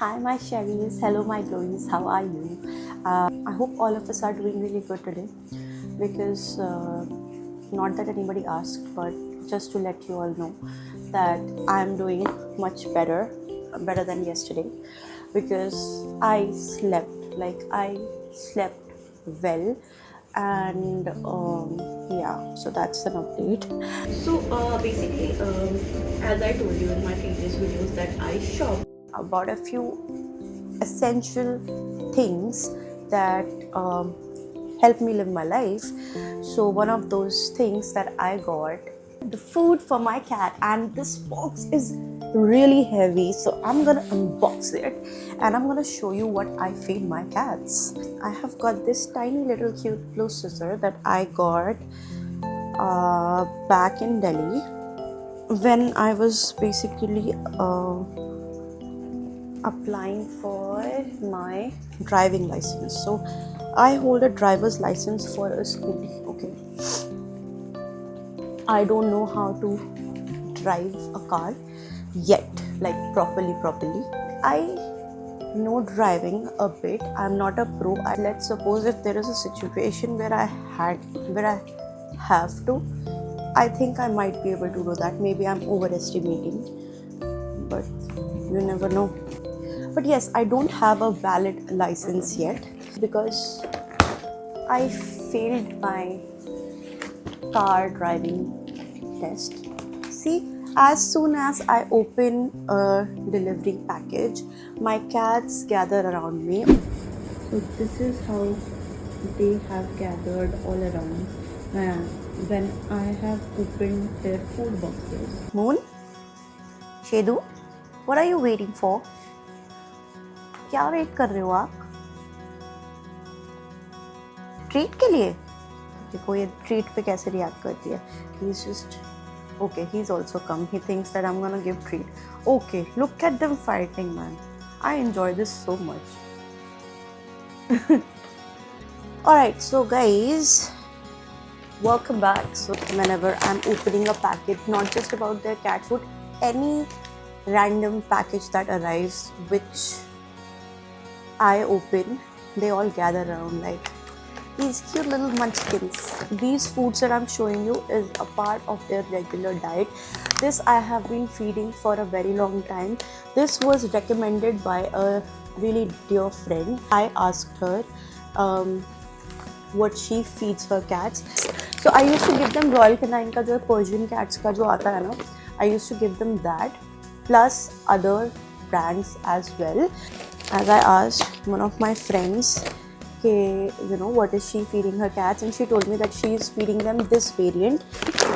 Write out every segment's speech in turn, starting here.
Hi, my Sherries. Hello, my glories. How are you? I hope all of us are doing really good today because not that anybody asked, but just to let you all know that I'm doing much better than yesterday because I slept, I slept well, and yeah, so that's an update. So basically, as I told you in my previous videos, that I shop about a few essential things that help me live my life. So one of those things that I got, the food for my cat, and this box is really heavy, so I'm gonna unbox it and I'm gonna show you what I feed my cats. I have got this tiny little cute blue scissor that I got back in Delhi when I was basically applying for my driving license. So I hold a driver's license for a scooty. Okay, I don't know how to drive a car yet, like properly. I know driving a bit. I'm not a pro. Let's suppose if there is a situation where I have to, I think I might be able to do that. Maybe I'm overestimating, but you never know. But yes, I don't have a valid license yet because I failed my car driving test. See, as soon as I open a delivery package, my cats gather around me. So this is how they have gathered all around when I have opened their food boxes. Moon, Shedu, what are you waiting for? क्या wait कर रहे हो आप? Treat के लिए? देखो ये treat पे कैसे रिएक्ट करती है. He's just okay. He's also come. He thinks that I'm gonna give treat. Okay, look at them fighting, man. I enjoy this so much. Alright, so guys, welcome back. So whenever I'm opening a package, not just about their cat food, any random package that arrives which I open, they all gather around like these cute little munchkins. These foods that I'm showing you is a part of their regular diet. This I have been feeding for a very long time. This was recommended by a really dear friend. I asked her what she feeds her cats. So I used to give them Royal Canin का जो Persian cats का जो आता है ना, I used to give them that plus other brands as well. As I asked one of my friends, okay, you know, what is she feeding her cats, and she told me that she is feeding them this variant.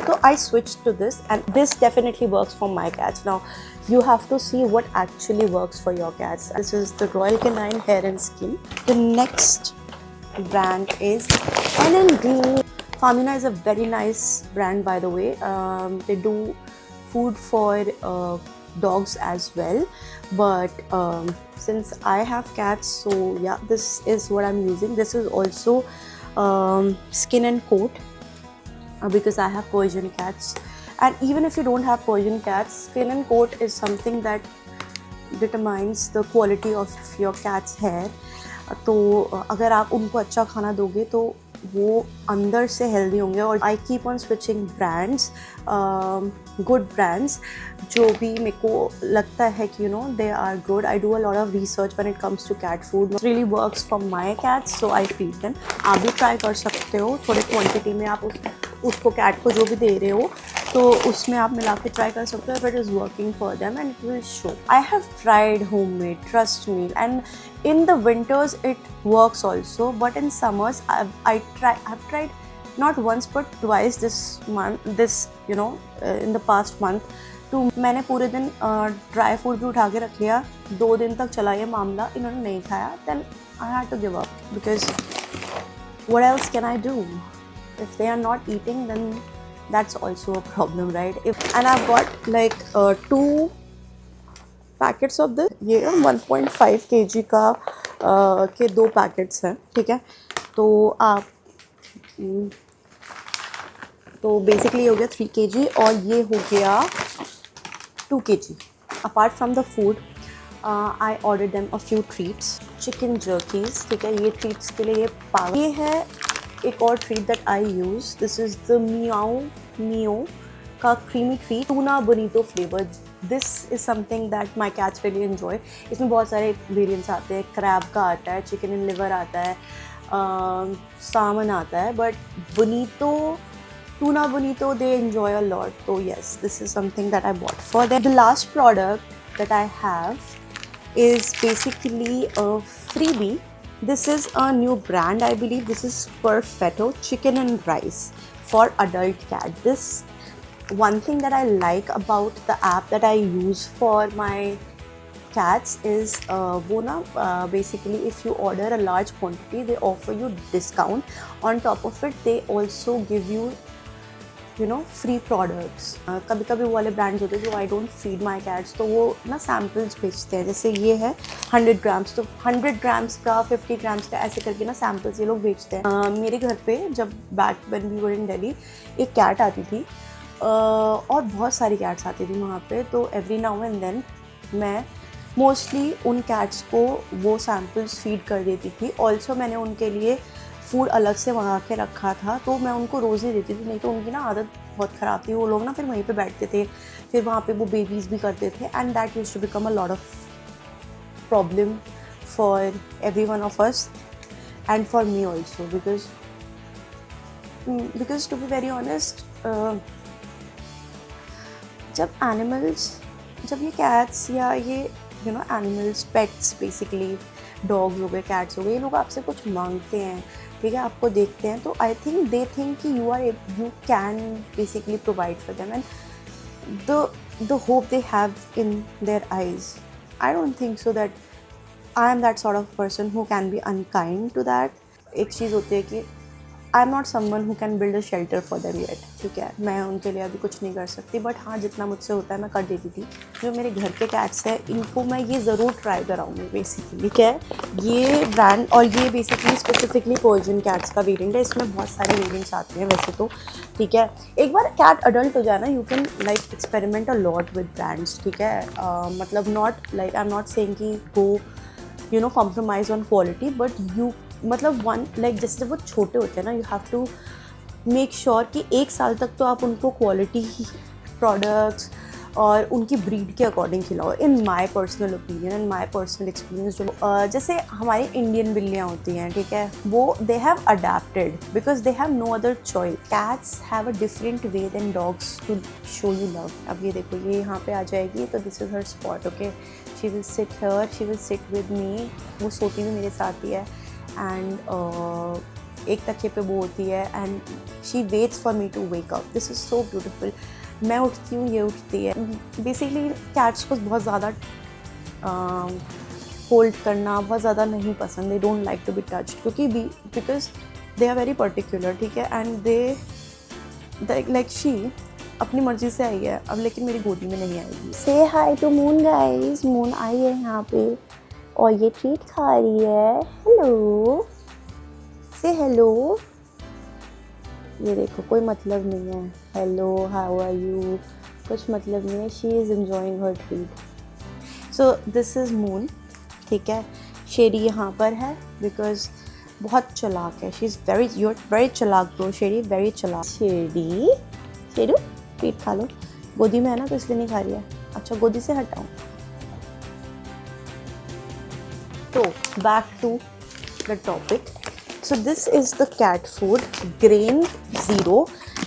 So I switched to this, and this definitely works for my cats. Now you have to see what actually works for your cats. This is the Royal Canin Hair and Skin. The next brand is L&D. Famina is a very nice brand, by the way. They do food for dogs as well, but since I have cats, so yeah, this is what I'm using. This is also Skin and Coat because I have Persian cats, and even if you don't have Persian cats, Skin and Coat is something that determines the quality of your cat's hair. तो अगर आप उनको अच्छा खाना दोगे तो वो अंदर से हेल्दी होंगे. और I keep on switching brands, good brands जो भी मेरे को लगता है कि you know they are good. I do a lot of research when it comes to cat food. Really works for my cats, so I feed them. आप भी try कर सकते हो थोड़े क्वांटिटी में. आप उसको कैट को जो भी दे रहे हो तो उसमें आप मिला के ट्राई कर सकते हो. If it is working for them and it will show. I have tried homemade, trust me, and in the winters it works also, but in summers I've tried not once but twice this you know in the past month. तो मैंने पूरे दिन dry food भी उठा के रख लिया. 2 दिन तक चला ये मामला, इन्होंने नहीं खाया. then I had to give up because what else can I do? If they are not eating, then that's also a problem, right? And I've got like 2 packets of the ये 1.5 kg का के 2 packets हैं, ठीक है. तो आप तो basically हो गया 3 kg और ये हो गया 2 kg. Apart from the food I ordered them a few treats. Chicken jerkies, ठीक है, ये treats के लिए ये पागल। ये है एक और treat that I use. This is the Mio का creamy treat, tuna bonito flavor. This is something that my cats really enjoy. इसमें बहुत सारे variants आते हैं, crab का आता है, chicken and liver आता है, salmon आता है, but bonito, tuna bonito they enjoy a lot. So yes, this is something that I bought for them. The last product that I have is basically a freebie. This is a new brand, I believe. This is Perfetto Chicken and Rice for adult cat. This one thing that I like about the app that I use for my cats is वो ना basically if you order a large quantity they offer you discount. On top of it they also give you know free products. कभी कभी वो वाले brands होते हैं जो I don't feed my cats, तो वो ना सैम्पल्स बेचते हैं। जैसे ये है 100 ग्राम्स, तो 100 ग्राम्स का 50 ग्राम्स का ऐसे करके ना सैम्पल्स ये लोग बेचते हैं। मेरे घर पे जब बैक व्हेन वी वर इन दिल्ली एक कैट आती थी और बहुत सारी कैट्स आती थी वहाँ पे, तो एवरी नाउ एंड देन मैं मोस्टली उन कैट्स को वो सैम्पल्स फीड कर देती थी। ऑल्सो मैंने उनके लिए फूड अलग से मंगा के रखा था, तो मैं उनको रोज़ ही देती थी, नहीं तो उनकी ना आदत बहुत ख़राब थी। वो लोग ना फिर वहीं पे बैठते थे, फिर वहाँ पे वो बेबीज़ भी करते थे, and that used to become a lot of problem for every one of us and for me also, because to be very honest जब ये कैट्स या ये you know animals, pets basically, dogs हो गए, cats हो गए, ये लोग आपसे कुछ मांगते हैं, ठीक है, आपको देखते हैं, तो आई थिंक दे थिंक कि you can basically provide for them, and the hope they have in their eyes, I don't think so that I am that sort of person who can be unkind to that. एक चीज़ होती है कि I am not someone who can build a shelter for them yet, ठीक है, मैं उनके लिए अभी कुछ नहीं कर सकती, बट हाँ जितना मुझसे होता है मैं कर देती थी। जो मेरे घर के कैट्स हैं इनको मैं ये ज़रूर ट्राई कराऊंगी बेसिकली, ठीक है। ये ब्रांड और ये बेसिकली स्पेसिफिकली पर्शियन कैट्स का वेरिएंट है, इसमें बहुत सारे वेरिएंट्स आते हैं वैसे तो, ठीक है। एक बार कैट अडल्ट हो जाए ना, you can like experiment a lot with brands, ठीक है, मतलब not like I am not saying कि go you know compromise on quality, but you मतलब वन लाइक जैसे जब वो छोटे होते हैं ना, you have to make sure कि 1 साल तक तो आप उनको क्वालिटी प्रोडक्ट्स और उनकी ब्रीड के अकॉर्डिंग खिलाओ। In my personal opinion and my personal experience, जो जैसे हमारी इंडियन बिल्लियाँ होती हैं, ठीक है, वो they have adapted because they have no other choice. Cats have a different way than dogs to show you love. अब ये देखो, ये यहाँ पे आ जाएगी, तो this is her spot, okay, she will sit here, she will sit with me, वो सोती भी मेरे साथ ही है, एंड एक तकिए पे वो होती है, and she waits for me to wake up. This is so beautiful. मैं उठती हूँ, ये उठती है। बेसिकली कैट्स को बहुत ज़्यादा होल्ड करना बहुत ज़्यादा नहीं पसंद, they don't like to be touched, क्योंकि because they are very particular, ठीक है, एंड दे लाइक शी अपनी मर्ज़ी से आई है अब, लेकिन मेरी गोदी में नहीं आएगी। Say hi to Moon guys, Moon आई है यहाँ पे और ये ट्रीट खा रही है। हेलो, से हेलो, ये देखो कोई मतलब नहीं है, हेलो हाउ आर यू, कुछ मतलब नहीं है, she is enjoying her treat. So this is moon, ठीक है। शेरी यहाँ पर है बिकॉज बहुत चालाक है, शी इज़ वेरी चालाक ब्रो, शेरी वेरी चालाक। शेरू ट्रीट खा लो, गोदी में है ना तो इसलिए नहीं खा रही है। अच्छा गोदी से हटाऊँ, तो back to the topic. So this is the cat food, grain zero.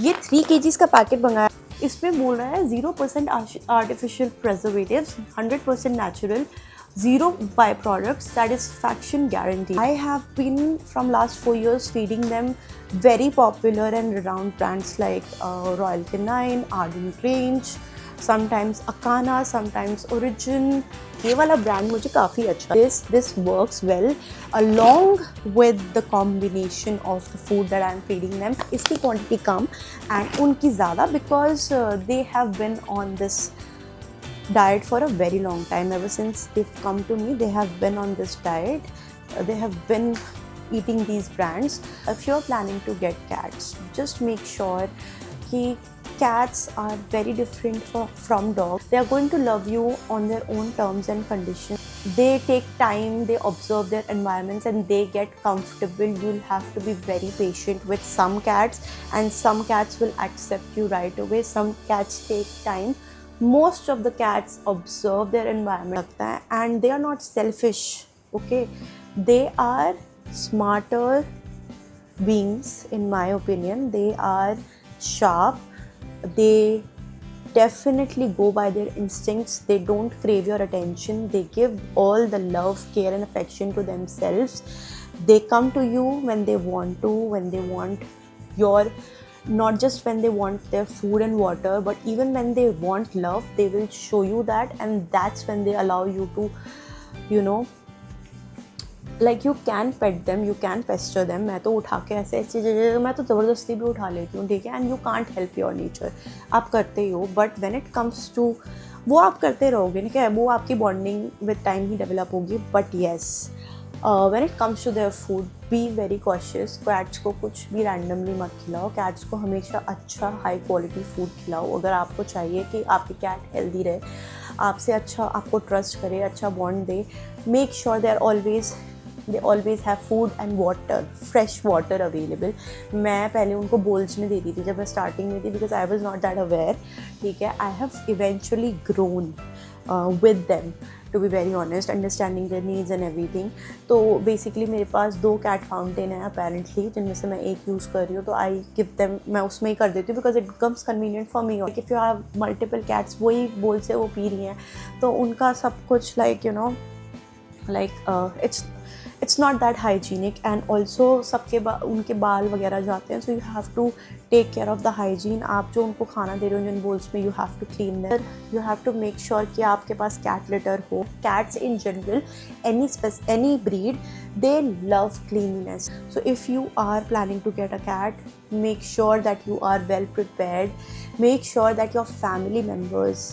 ये 3 kgs का पैकेट मंगाया, इसमें बोल रहा है 0% artificial preservatives, 100% natural, 0 byproducts, satisfaction guarantee. I have been from last 4 years feeding them very popular and renowned brands like Royal Canin, Ardent Range, sometimes Akana, sometimes Origin. ये वाला brand मुझे काफ़ी अच्छा, this works well along with the combination of the food that I am feeding them. इसकी quantity come and उनकी ज़्यादा because they have been on this diet for a very long time. Ever since they've come to me, they have been on this diet. They have been eating these brands. If you're planning to get cats, just make sure कि cats are very different from dogs. They are going to love you on their own terms and conditions. They take time, they observe their environments, and they get comfortable. You'll have to be very patient with some cats, and some cats will accept you right away. Some cats take time. Most of the cats observe their environment and they are not selfish, okay? They are smarter beings, in my opinion. They are sharp. They definitely go by their instincts. They don't crave your attention. They give all the love, care and affection to themselves. They come to you when they want to, when they want your, not just when they want their food and water, but even when they want love, they will show you that. And that's when they allow you to, you know, like you can pet them, you can Pasteur them. मैं तो उठा के ऐसे ऐसी जगह मैं तो ज़बरदस्ती भी उठा लेती हूँ, ठीक है. And you can't help your nature. आप करते ही हो, but when it comes to, वो आप करते रहोगे, ठीक है. वो आपकी बॉन्डिंग विद टाइम ही डेवलप होगी. But yes, when it comes to their food, be very cautious. Cats को कुछ भी रैंडमली मत खिलाओ. कैट्स को हमेशा अच्छा हाई क्वालिटी फूड खिलाओ. अगर आपको चाहिए कि आपकी कैट हेल्दी रहे, आपसे अच्छा, आपको ट्रस्ट करे, अच्छा bond they, make sure they always have food and water, fresh water available. मैं पहले उनको बोल्स में देती थी जब मैं स्टार्टिंग में थी, because I was not that aware, ठीक है. I have eventually grown with them, to be very honest, understanding their needs and everything. तो basically मेरे पास 2 cat fountain हैं apparently, जिनमें से मैं एक यूज़ कर रही हूँ. तो I give them, मैं उसमें ही कर देती हूँ, because it becomes convenient for me. Like if you have multiple cats, वही बोल से वो पी रही हैं, तो उनका सब कुछ like you know, like it's not that hygienic. And also सबके उनके बाल वगैरह जाते हैं, so you have to take care of the hygiene. आप जो उनको खाना दे रहे हो जिन bowls में, you have to clean them. You have to make sure कि आपके पास cat litter हो. Cats in general, any breed, they love cleanliness. So if you are planning to get a cat, make sure that you are well prepared. Make sure that your family members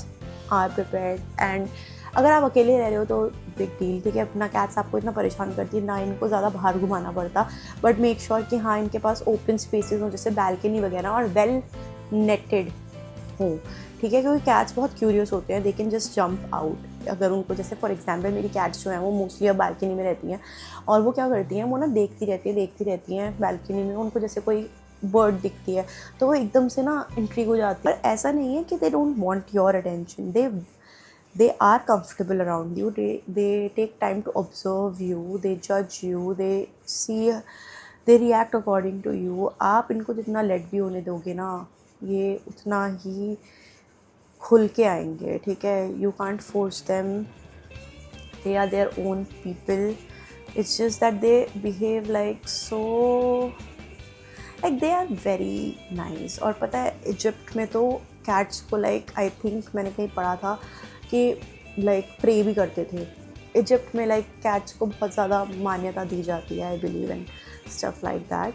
are prepared. And अगर आप अकेले रह रहे हो तो big deal, ठीक है. अपना कैट्स आपको इतना परेशान करती है ना, इनको ज़्यादा बाहर घुमाना पड़ता. बट मेक श्योर कि हाँ, इनके पास ओपन स्पेसेस हो, जैसे बैल्कनी वगैरह, और वेल नेटेड हो, ठीक है. क्योंकि कैट्स बहुत क्यूरियस होते हैं. They can just jump out. अगर उनको, जैसे फॉर एग्जांपल मेरी कैट्स जो हैं वो मोस्टली अब बैल्कनी में रहती हैं, और वो क्या करती हैं, वो ना देखती रहती हैं बैल्कनी में. उनको जैसे कोई बर्ड दिखती है तो वो एकदम से ना इंट्रीग हो जाती है. पर ऐसा नहीं है कि they don't want your attention. They are comfortable around you. They take time to observe you. They judge you. They see, they react according to you. आप इनको जितना लेट भी होने दोगे ना, ये उतना ही खुल के आएंगे, ठीक है. You can't force them. They are their own people. It's just that they behave like so, like they are very nice. और पता है, इजिप्ट में तो कैट्स को like I think मैंने कहीं पढ़ा था कि लाइक प्रे भी करते थे. इजिप्ट में लाइक कैट्स को बहुत ज़्यादा मान्यता दी जाती है, I believe in stuff like that.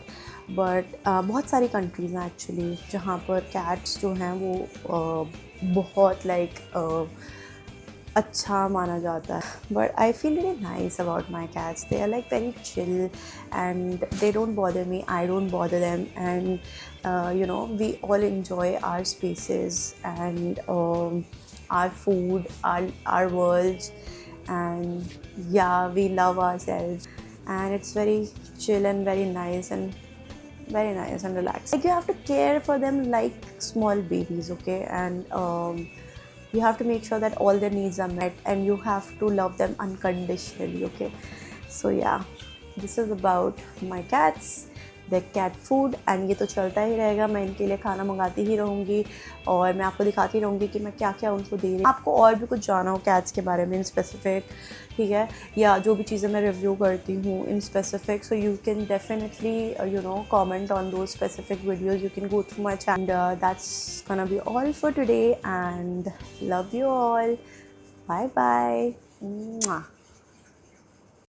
But बहुत सारी कंट्रीज़ हैं एक्चुअली जहाँ पर कैट्स जो हैं वो बहुत लाइक अच्छा माना जाता है. But I feel very nice about my cats. They are like very chill and they don't bother me, I don't bother them. And you know, we all enjoy our spaces and our food, our worlds, and yeah, we love ourselves, and it's very chill and very nice and relaxed. Like you have to care for them like small babies, okay. And you have to make sure that all their needs are met, and you have to love them unconditionally, okay. So yeah, this is about my cats, the cat food. And ये तो चलता ही रहेगा. मैं इनके लिए खाना मंगाती ही रहूँगी और मैं आपको दिखाती रहूँगी कि मैं क्या क्या उनको दे रही हूँ. आपको और भी कुछ जाना हो कैट्स के बारे में इन स्पेसिफिक, ठीक है, या जो भी चीज़ें मैं रिव्यू करती हूँ इन specific, so you can definitely you know comment on those specific videos. You can go through my channel. That's gonna be all for today and love you all. Bye bye.